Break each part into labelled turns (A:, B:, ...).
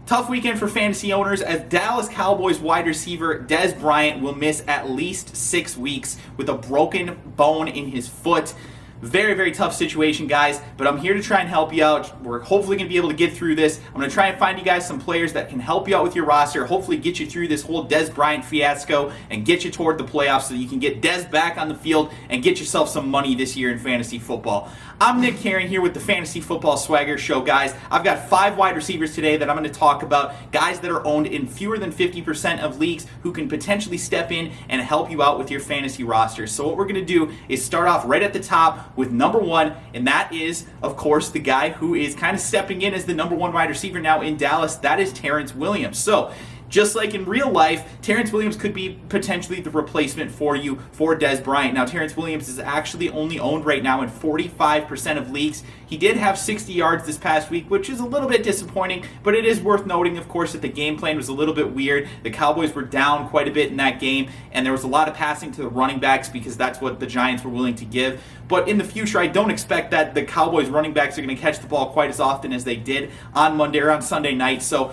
A: Tough weekend for fantasy owners as Dallas Cowboys wide receiver Dez Bryant will miss at least 6 weeks with a broken bone in his foot. Very, very tough situation, guys, but I'm here to try and help you out. We're hopefully going to be able to get through this. I'm going to try and find you guys some players that can help you out with your roster, hopefully get you through this whole Dez Bryant fiasco and get you toward the playoffs so that you can get Dez back on the field and get yourself some money this year in fantasy football. I'm Nick Kieran here with the Fantasy Football Swagger Show, guys. I've got 5 wide receivers today that I'm going to talk about, guys that are owned in fewer than 50% of leagues who can potentially step in and help you out with your fantasy roster. So what we're going to do is start off right at the top with number 1, and that is, of course, the guy who is kind of stepping in as the number 1 wide receiver now in Dallas. That is Terrence Williams. So just like in real life, Terrence Williams could be potentially the replacement for you for Dez Bryant. Now, Terrence Williams is actually only owned right now in 45% of leagues. He did have 60 yards this past week, which is a little bit disappointing, but it is worth noting, of course, that the game plan was a little bit weird. The Cowboys were down quite a bit in that game, and there was a lot of passing to the running backs because that's what the Giants were willing to give. But in the future, I don't expect that the Cowboys running backs are going to catch the ball quite as often as they did on Monday or on Sunday night. So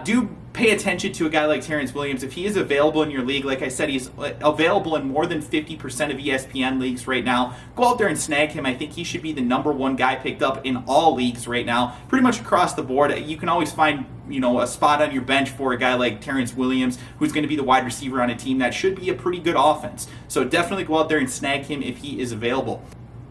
A: do pay attention to a guy like Terrence Williams. If he is available in your league, like I said, he's available in more than 50% of ESPN leagues right now. Go out there and snag him. I think he should be the number 1 guy picked up in all leagues right now, pretty much across the board. You can always find a spot on your bench for a guy like Terrence Williams, who's going to be the wide receiver on a team that should be a pretty good offense. So definitely go out there and snag him if he is available.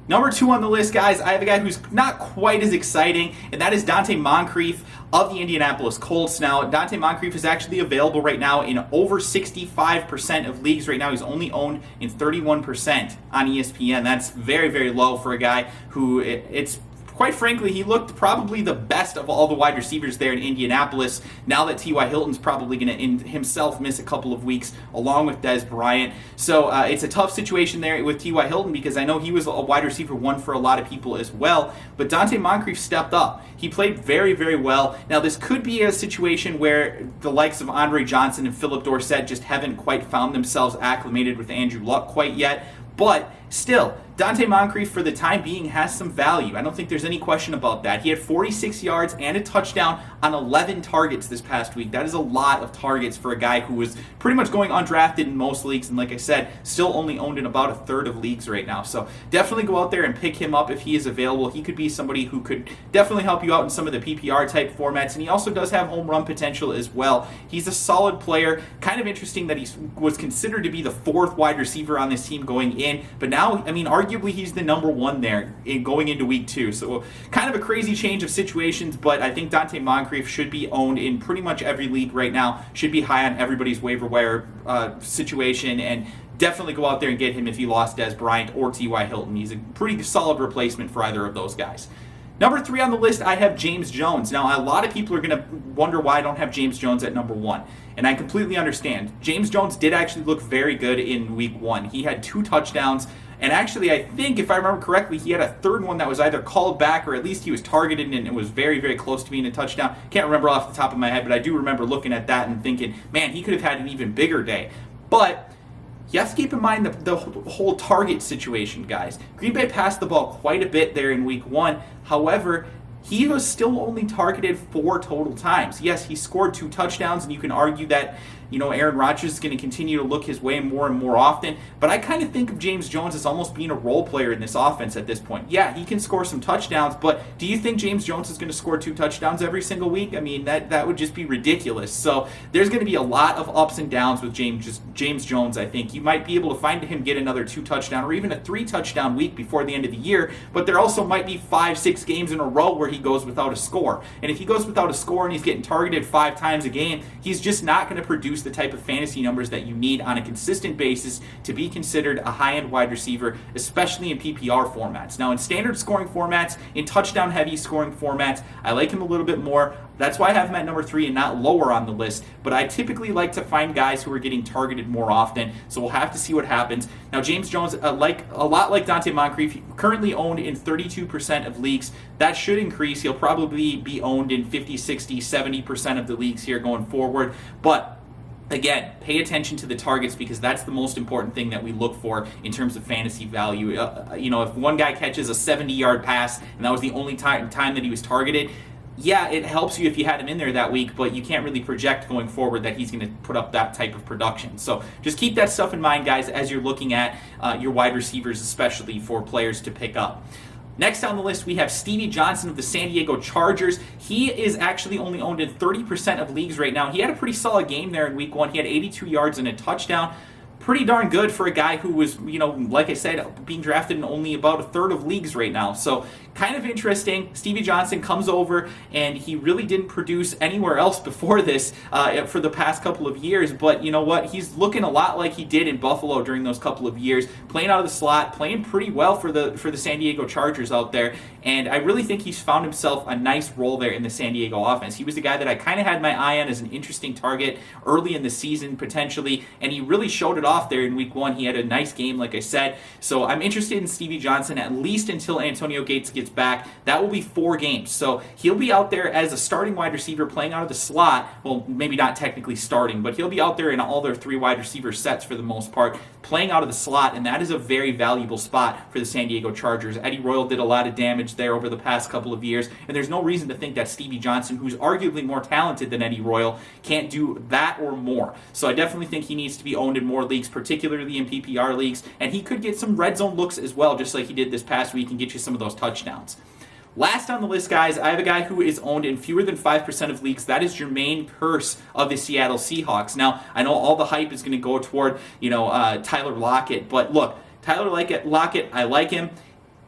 A: Number 2 on the list, guys, I have a guy who's not quite as exciting, and that is Donte Moncrief of the Indianapolis Colts. Now, Donte Moncrief is actually available right now in over 65% of leagues right now. He's only owned in 31% on ESPN. That's very, very low for a guy who it's quite frankly, he looked probably the best of all the wide receivers there in Indianapolis. Now that T.Y. Hilton's probably going to himself miss a couple of weeks along with Dez Bryant. So it's a tough situation there with T.Y. Hilton because I know he was a wide receiver 1 for a lot of people as well. But Donte Moncrief stepped up. He played very, very well. Now this could be a situation where the likes of Andre Johnson and Philip Dorsett just haven't quite found themselves acclimated with Andrew Luck quite yet. But still, Donte Moncrief for the time being has some value. I don't think there's any question about that. He had 46 yards and a touchdown on 11 targets this past week. That is a lot of targets for a guy who was pretty much going undrafted in most leagues, and like I said, still only owned in about a third of leagues right now. So definitely go out there and pick him up if he is available. He could be somebody who could definitely help you out in some of the PPR type formats, and he also does have home run potential as well. He's a solid player. Kind of interesting that he was considered to be the 4th wide receiver on this team going in, but now, I mean, arguably he's the number 1 there going into week 2. So kind of a crazy change of situations, but I think Donte Moncrief should be owned in pretty much every league right now, should be high on everybody's waiver wire situation, and definitely go out there and get him if you lost Dez Bryant or T.Y. Hilton. He's a pretty solid replacement for either of those guys. Number 3 on the list, I have James Jones. Now, a lot of people are going to wonder why I don't have James Jones at number 1, and I completely understand. James Jones did actually look very good in week 1. He had 2 touchdowns, and actually, I think, if I remember correctly, he had a third one that was either called back or at least he was targeted and it was very, very close to being a touchdown. Can't remember off the top of my head, but I do remember looking at that and thinking, man, he could have had an even bigger day. But you have to keep in mind the whole target situation, guys. Green Bay passed the ball quite a bit there in week 1. However, he was still only targeted 4 total times. Yes, he scored 2 touchdowns, and you can argue that Aaron Rodgers is going to continue to look his way more and more often, but I kind of think of James Jones as almost being a role player in this offense at this point. Yeah, he can score some touchdowns, but do you think James Jones is going to score 2 touchdowns every single week? I mean, that would just be ridiculous. So there's going to be a lot of ups and downs with James Jones, I think. You might be able to find him get another 2 touchdown or even a 3 touchdown week before the end of the year, but there also might be 5-6 games in a row where he goes without a score. And if he goes without a score and he's getting targeted 5 times a game, he's just not going to produce the type of fantasy numbers that you need on a consistent basis to be considered a high-end wide receiver, especially in PPR formats. Now, in standard scoring formats, in touchdown-heavy scoring formats, I like him a little bit more. That's why I have him at number 3 and not lower on the list. But I typically like to find guys who are getting targeted more often, so we'll have to see what happens. Now, James Jones, a lot like Donte Moncrief, currently owned in 32% of leagues. That should increase. He'll probably be owned in 50, 60, 70% of the leagues here going forward. But again, pay attention to the targets because that's the most important thing that we look for in terms of fantasy value. If one guy catches a 70-yard pass and that was the only time that he was targeted, yeah, it helps you if you had him in there that week, but you can't really project going forward that he's going to put up that type of production. So just keep that stuff in mind, guys, as you're looking at your wide receivers, especially for players to pick up. Next on the list, we have Stevie Johnson of the San Diego Chargers. He is actually only owned in 30% of leagues right now. He had a pretty solid game there in week 1. He had 82 yards and a touchdown. Pretty darn good for a guy who was, like I said, being drafted in only about a third of leagues right now. So kind of interesting. Stevie Johnson comes over, and he really didn't produce anywhere else before this for the past couple of years. But you know what? He's looking a lot like he did in Buffalo during those couple of years, playing out of the slot, playing pretty well for the San Diego Chargers out there. And I really think he's found himself a nice role there in the San Diego offense. He was the guy that I kind of had my eye on as an interesting target early in the season, potentially, and he really showed it off there in week 1. He had a nice game, like I said. So I'm interested in Stevie Johnson at least until Antonio Gates gets back. That will be 4 games. So he'll be out there as a starting wide receiver playing out of the slot. Well, maybe not technically starting, but he'll be out there in all their 3 wide receiver sets for the most part, playing out of the slot, and that is a very valuable spot for the San Diego Chargers. Eddie Royal did a lot of damage there over the past couple of years, and there's no reason to think that Stevie Johnson, who's arguably more talented than Eddie Royal, can't do that or more. So I definitely think he needs to be owned in more leagues, particularly in PPR leagues, and he could get some red zone looks as well, just like he did this past week, and get you some of those touchdowns. Last on the list, guys, I have a guy who is owned in fewer than 5% of leagues. That is Jermaine Kearse of the Seattle Seahawks. Now, I know all the hype is going to go toward, Tyler Lockett, but look, Tyler Lockett, I like him.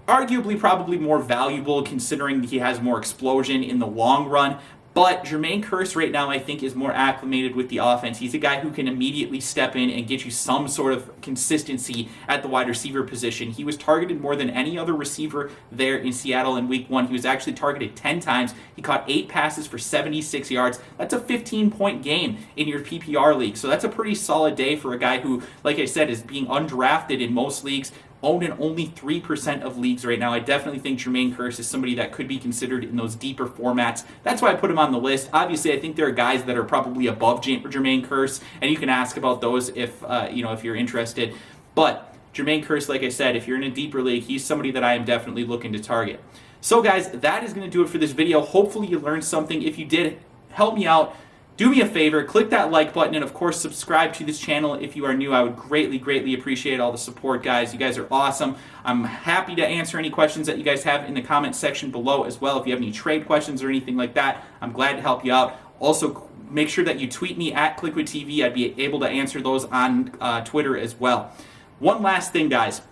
A: Arguably probably more valuable considering he has more explosion in the long run. But Jermaine Kearse right now, I think, is more acclimated with the offense. He's a guy who can immediately step in and get you some sort of consistency at the wide receiver position. He was targeted more than any other receiver there in Seattle in week 1. He was actually targeted 10 times. He caught 8 passes for 76 yards. That's a 15-point game in your PPR league. So that's a pretty solid day for a guy who, like I said, is being undrafted in most leagues, owned in only 3% of leagues right now. I definitely think Jermaine Kearse is somebody that could be considered in those deeper formats. That's why I put him on the list. Obviously, I think there are guys that are probably above Jermaine Kearse, and you can ask about those if you're interested. But Jermaine Kearse, like I said, if you're in a deeper league, he's somebody that I am definitely looking to target. So guys, that is going to do it for this video. Hopefully you learned something. If you did, help me out. Do me a favor, click that like button, and of course subscribe to this channel if you are new. I would greatly, greatly appreciate all the support, guys. You guys are awesome. I'm happy to answer any questions that you guys have in the comment section below as well. If you have any trade questions or anything like that, I'm glad to help you out. Also, make sure that you tweet me at ClickWithTV. I'd be able to answer those on Twitter as well. One last thing, guys.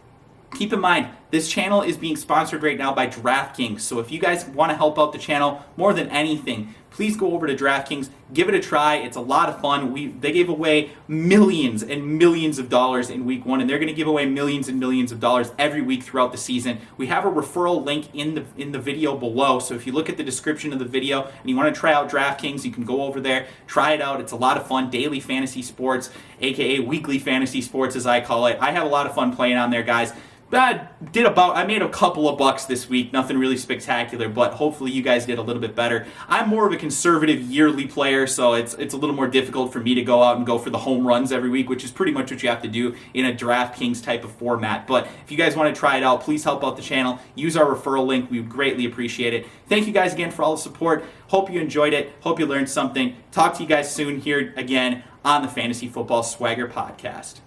A: Keep in mind, this channel is being sponsored right now by DraftKings. So if you guys want to help out the channel more than anything, please go over to DraftKings. Give it a try. It's a lot of fun. They gave away millions and millions of dollars in week 1, and they're going to give away millions and millions of dollars every week throughout the season. We have a referral link in the video below. So if you look at the description of the video and you want to try out DraftKings, you can go over there, try it out. It's a lot of fun. Daily fantasy sports, aka weekly fantasy sports as I call it. I have a lot of fun playing on there, guys. I made a couple of bucks this week, nothing really spectacular, but hopefully you guys did a little bit better. I'm more of a conservative yearly player, so it's a little more difficult for me to go out and go for the home runs every week, which is pretty much what you have to do in a DraftKings type of format. But if you guys want to try it out, please help out the channel. Use our referral link. We would greatly appreciate it. Thank you guys again for all the support. Hope you enjoyed it. Hope you learned something. Talk to you guys soon here again on the Fantasy Football Swagger Podcast.